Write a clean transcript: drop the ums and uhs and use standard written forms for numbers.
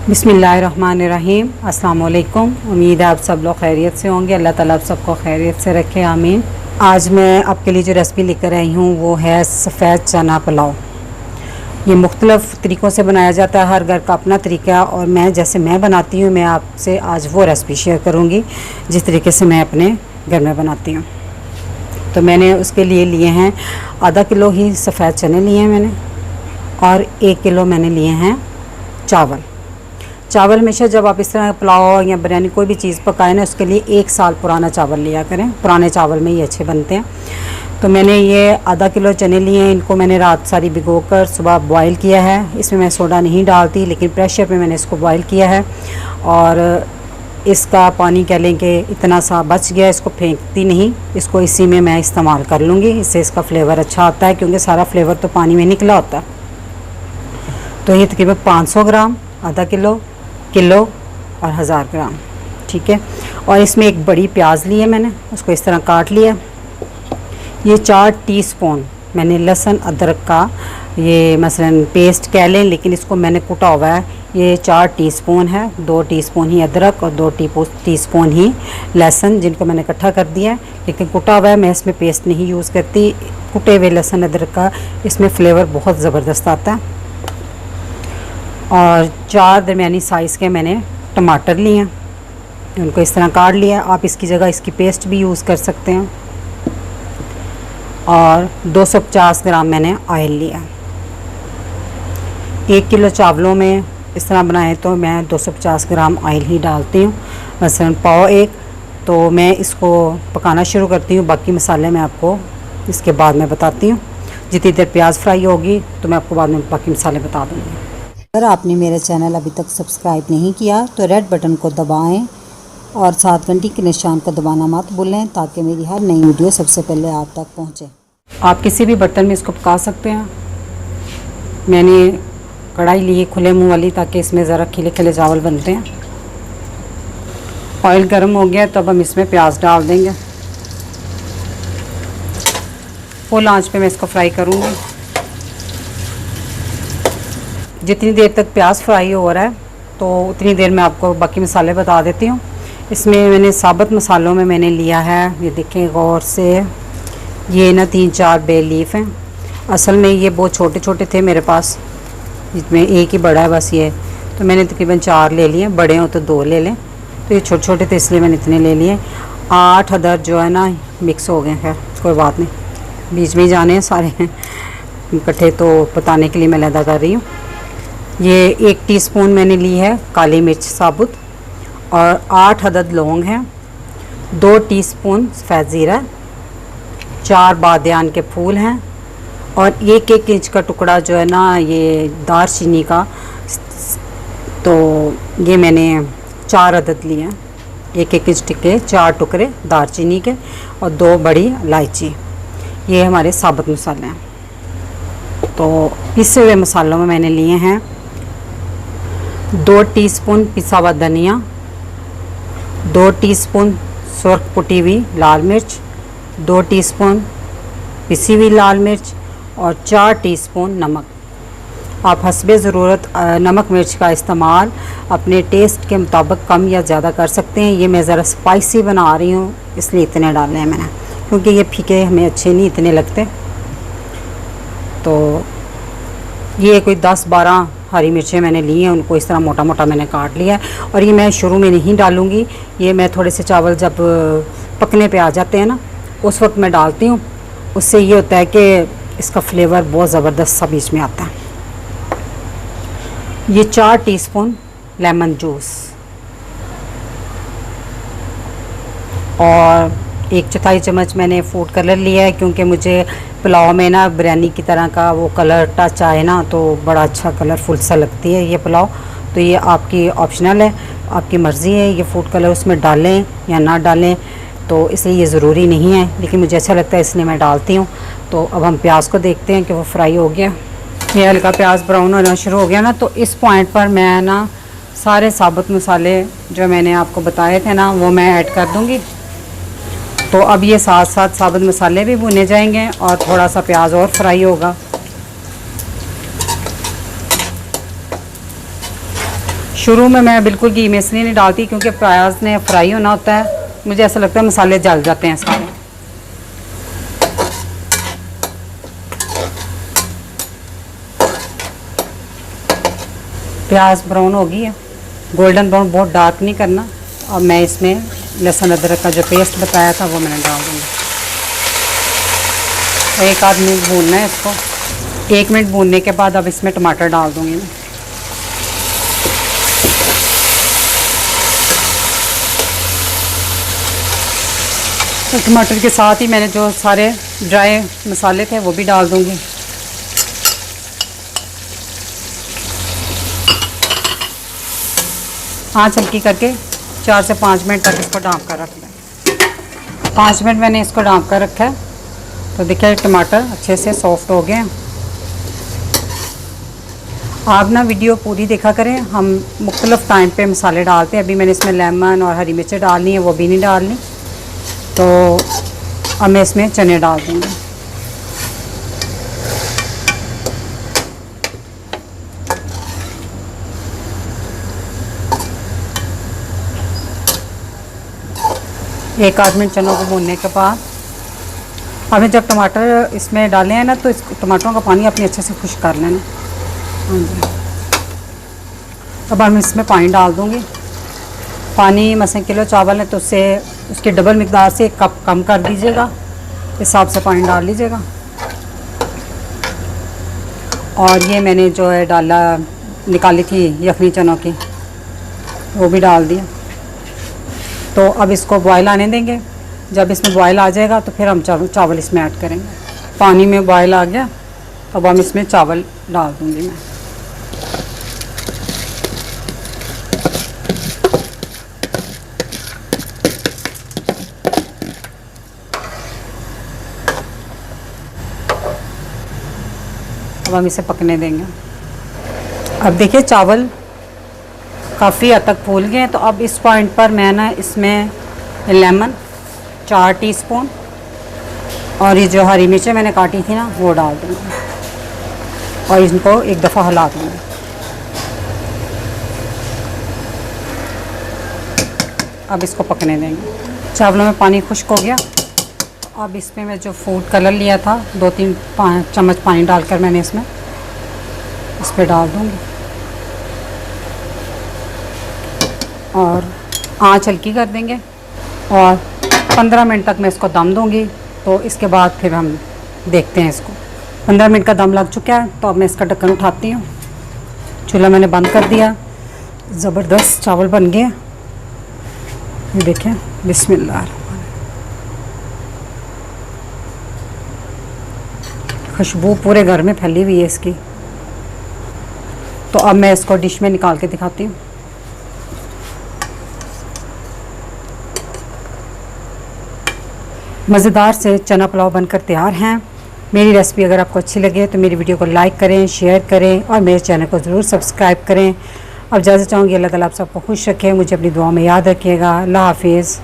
बिस्मिल्लाहिर्रहमानिर्रहीम। अस्सलाम वालेकुम। उम्मीद है आप सब लोग खैरियत से होंगे। अल्लाह ताला आप सबको खैरियत से रखे, आमीन। आज मैं आपके लिए जो रेसिपी लेकर आई हूँ वो है सफ़ेद चना पुलाव। ये मुख्तलिफ़ तरीक़ों से बनाया जाता है, हर घर का अपना तरीका, और मैं जैसे मैं बनाती हूँ मैं आपसे आज वो रेसिपी शेयर करूँगी जिस तरीके से मैं अपने घर में बनाती हूँ। तो मैंने उसके लिए हैं आधा किलो ही सफ़ेद चने लिए हैं मैंने, और 1 किलो मैंने लिए हैं चावल। चावल हमेशा जब आप इस तरह पुलाव या बिरयानी कोई भी चीज़ पकाएं ना, उसके लिए 1 साल पुराना चावल लिया करें, पुराने चावल में ही अच्छे बनते हैं। तो मैंने ये आधा किलो चने लिए हैं, इनको मैंने रात सारी भिगोकर सुबह बॉईल किया है। इसमें मैं सोडा नहीं डालती, लेकिन प्रेशर पे मैंने इसको बॉईल किया है, और इसका पानी कह लें कि इतना सा बच गया, इसको फेंकती नहीं, इसको इसी में मैं इस्तेमाल कर लूँगी। इससे इसका फ्लेवर अच्छा आता है, क्योंकि सारा फ्लेवर तो पानी में निकला होता है। तो ये तकरीबन 500 ग्राम, आधा किलो, किलो और 1000 ग्राम, ठीक है। और इसमें एक बड़ी प्याज ली है मैंने, उसको इस तरह काट लिया। ये 4 टीस्पून मैंने लहसुन अदरक का ये मसलन पेस्ट कह लें, लेकिन इसको मैंने कुटा हुआ है। ये 4 टीस्पून है, 2 टीस्पून ही अदरक और 2 टीस्पून ही लहसुन, जिनको मैंने इकट्ठा कर दिया है, लेकिन कुटा हुआ है। मैं इसमें पेस्ट नहीं यूज़ करती। कुटे हुए लहसुन अदरक का इसमें फ्लेवर बहुत ज़बरदस्त आता है। और 4 दरमियानी साइज़ के मैंने टमाटर लिए हैं, उनको इस तरह काट लिया। आप इसकी जगह इसकी पेस्ट भी यूज़ कर सकते हैं। और 250 ग्राम मैंने ऑयल लिया। 1 किलो चावलों में इस तरह बनाए तो मैं 250 ग्राम ऑयल ही डालती हूँ, मसलन पाव 1। तो मैं इसको पकाना शुरू करती हूँ, बाकी मसाले मैं आपको इसके बाद में बताती हूँ। जितनी देर प्याज फ्राई होगी तो मैं आपको बाद में बाकी मसाले बता दूँगी। अगर आपने मेरा चैनल अभी तक सब्सक्राइब नहीं किया तो रेड बटन को दबाएं और साथ घंटी के निशान को दबाना मत भूलें, ताकि मेरी हर नई वीडियो सबसे पहले आप तक पहुंचे। आप किसी भी बर्तन में इसको पका सकते हैं। मैंने कढ़ाई ली है खुले मुंह वाली, ताकि इसमें ज़रा खिले खिले चावल बनते हैं। ऑयल गर्म हो गया, तब हम इसमें प्याज डाल देंगे। फुल आंच पे मैं इसको फ्राई करूँगी। जितनी देर तक प्याज फ्राई हो रहा है तो उतनी देर में आपको बाकी मसाले बता देती हूँ। इसमें मैंने साबुत मसालों में मैंने लिया है, ये देखें गौर से, ये ना 3-4 बे लीफ हैं। असल में ये बहुत छोटे छोटे थे मेरे पास, जिसमें एक ही बड़ा है बस ये, तो मैंने तकरीबन 4 ले लिए। बड़े हो तो 2 ले लें, तो ये छोटे छोटे थे इसलिए मैंने इतने ले लिए। 8 अदर जो है ना मिक्स हो गए हैं, कोई बात नहीं, बीच में ही जाने हैं सारे इकट्ठे, तो बताने के लिए मैं लदा कर रही हूँ। ये 1 टीस्पून मैंने ली है काली मिर्च साबुत, और 8 अदद लौंग हैं, 2 टीस्पून सफ़ेद ज़ीरा, 4 बादियान के फूल हैं, और 1-1 इंच का टुकड़ा जो है ना ये दालचीनी का, तो ये मैंने 4 अदद लिए हैं। 1-1 इंच के 4 टुकड़े दालचीनी के, और 2 बड़ी इलायची। ये हमारे साबुत मसाले हैं। तो पिसे हुए मसालों में मैंने लिए हैं 2 टीस्पून पिसा हुआ धनिया, 2 टीस्पून सुर्ख कुटी हुई लाल मिर्च, 2 टीस्पून पिसी हुई लाल मिर्च, और 4 टीस्पून नमक। आप हस्बे ज़रूरत नमक मिर्च का इस्तेमाल अपने टेस्ट के मुताबिक कम या ज़्यादा कर सकते हैं। ये मैं ज़रा स्पाइसी बना रही हूँ इसलिए इतने डाले हैं मैंने, क्योंकि ये फीके हमें अच्छे नहीं इतने लगते। तो ये कोई 10-12 हरी मिर्चें मैंने ली हैं, उनको इस तरह मोटा मोटा मैंने काट लिया है। और ये मैं शुरू में नहीं डालूँगी, ये मैं थोड़े से चावल जब पकने पे आ जाते हैं ना उस वक्त मैं डालती हूँ। उससे ये होता है कि इसका फ्लेवर बहुत ज़बरदस्त सा बीच में आता है। ये 4 टीस्पून लेमन जूस, और 1/4 चम्मच मैंने फूड कलर लिया है, क्योंकि मुझे पुलाव में ना बिरयानी की तरह का वो कलर टच आए ना, तो बड़ा अच्छा कलरफुल सा लगती है ये पुलाव। तो ये आपकी ऑप्शनल है, आपकी मर्ज़ी है, ये फूड कलर उसमें डालें या ना डालें, तो इसलिए ये ज़रूरी नहीं है, लेकिन मुझे अच्छा लगता है इसलिए मैं डालती हूँ। तो अब हम प्याज को देखते हैं कि वो फ्राई हो गया। ये हल्का प्याज ब्राउन होना शुरू हो गया ना, तो इस पॉइंट पर मैं ना सारे साबुत मसाले जो मैंने आपको बताए थे ना वो मैं ऐड कर दूँगी। तो अब ये साथ साथ साबुत मसाले भी भुने जाएंगे और थोड़ा सा प्याज और फ्राई होगा। शुरू में मैं बिल्कुल घी में इसलिए नहीं डालती क्योंकि प्याज ने फ्राई होना होता है, मुझे ऐसा लगता है मसाले जल जाते हैं सारे। प्याज ब्राउन हो गई है, गोल्डन ब्राउन, बहुत डार्क नहीं करना। और मैं इसमें लहसुन अदरक का जो पेस्ट बताया था वो मैंने डाल दूँगी। एक आध मिनट भूनना है इसको। 1 मिनट भूनने के बाद अब इसमें टमाटर डाल दूँगी मैं। तो टमाटर के साथ ही मैंने जो सारे ड्राई मसाले थे वो भी डाल दूँगी। आँच हल्की करके 4 से 5 मिनट तक इसको ढाँप कर रख लें। 5 मिनट मैंने इसको ढाँप कर रखा है। तो देखिए टमाटर अच्छे से सॉफ्ट हो गए हैं। आप ना वीडियो पूरी देखा करें, हम मुख्तलिफ़ टाइम पे मसाले डालते हैं। अभी मैंने इसमें लेमन और हरी मिर्चें डालनी है, वो भी नहीं डालनी। तो अब मैं इसमें चने डाल दूँगी। एक आध मिनट चनों को भूनने के बाद हमें जब टमाटर इसमें डाले हैं ना, तो इस टमाटरों का पानी अपने अच्छे से खुश्क कर लेना। हाँ जी। अब हम इसमें पानी डाल दूँगी। पानी मसलन किलो चावल है तो उससे उसके डबल मिकदार से 1 कप कम कर दीजिएगा, इस हिसाब से पानी डाल लीजिएगा। और ये मैंने जो है डाला निकाली थी यखनी चनों की, वो भी डाल दिया। तो अब इसको बॉयल आने देंगे। जब इसमें बॉयल आ जाएगा तो फिर हम चावल इसमें ऐड करेंगे। पानी में बॉयल आ गया, अब हम इसमें चावल डाल दूँगी मैं। अब हम इसे पकने देंगे। अब देखिए चावल काफ़ी हद तक फूल गए हैं। तो अब इस पॉइंट पर मैं ना इसमें लेमन 4 टीस्पून और ये जो हरी मिर्चें मैंने काटी थी ना वो डाल दूँगी और इनको एक दफ़ा हिला दूँगी। अब इसको पकने देंगे। चावलों में पानी खुश्क हो गया। अब इसमें मैं जो फूड कलर लिया था 2-3 चम्मच पानी डालकर मैंने इसमें इस पर डाल दूँगी और आँच हल्की कर देंगे और 15 मिनट तक मैं इसको दम दूँगी। तो इसके बाद फिर हम देखते हैं इसको। 15 मिनट का दम लग चुका है। तो अब मैं इसका ढक्कन उठाती हूँ। चूल्हा मैंने बंद कर दिया। ज़बरदस्त चावल बन गए। ये देखें, बिस्मिल्लाह। खुशबू पूरे घर में फैली हुई है इसकी। तो अब मैं इसको डिश में निकाल के दिखाती हूँ। मज़ेदार से चना पुलाव बनकर तैयार हैं। मेरी रेसिपी अगर आपको अच्छी लगे तो मेरी वीडियो को लाइक करें, शेयर करें और मेरे चैनल को ज़रूर सब्सक्राइब करें। अब इजाज़त चाहूँगी। अल्लाह ताला आप सबको खुश रखें। मुझे अपनी दुआ में याद रखिएगा। अल्लाह हाफिज़।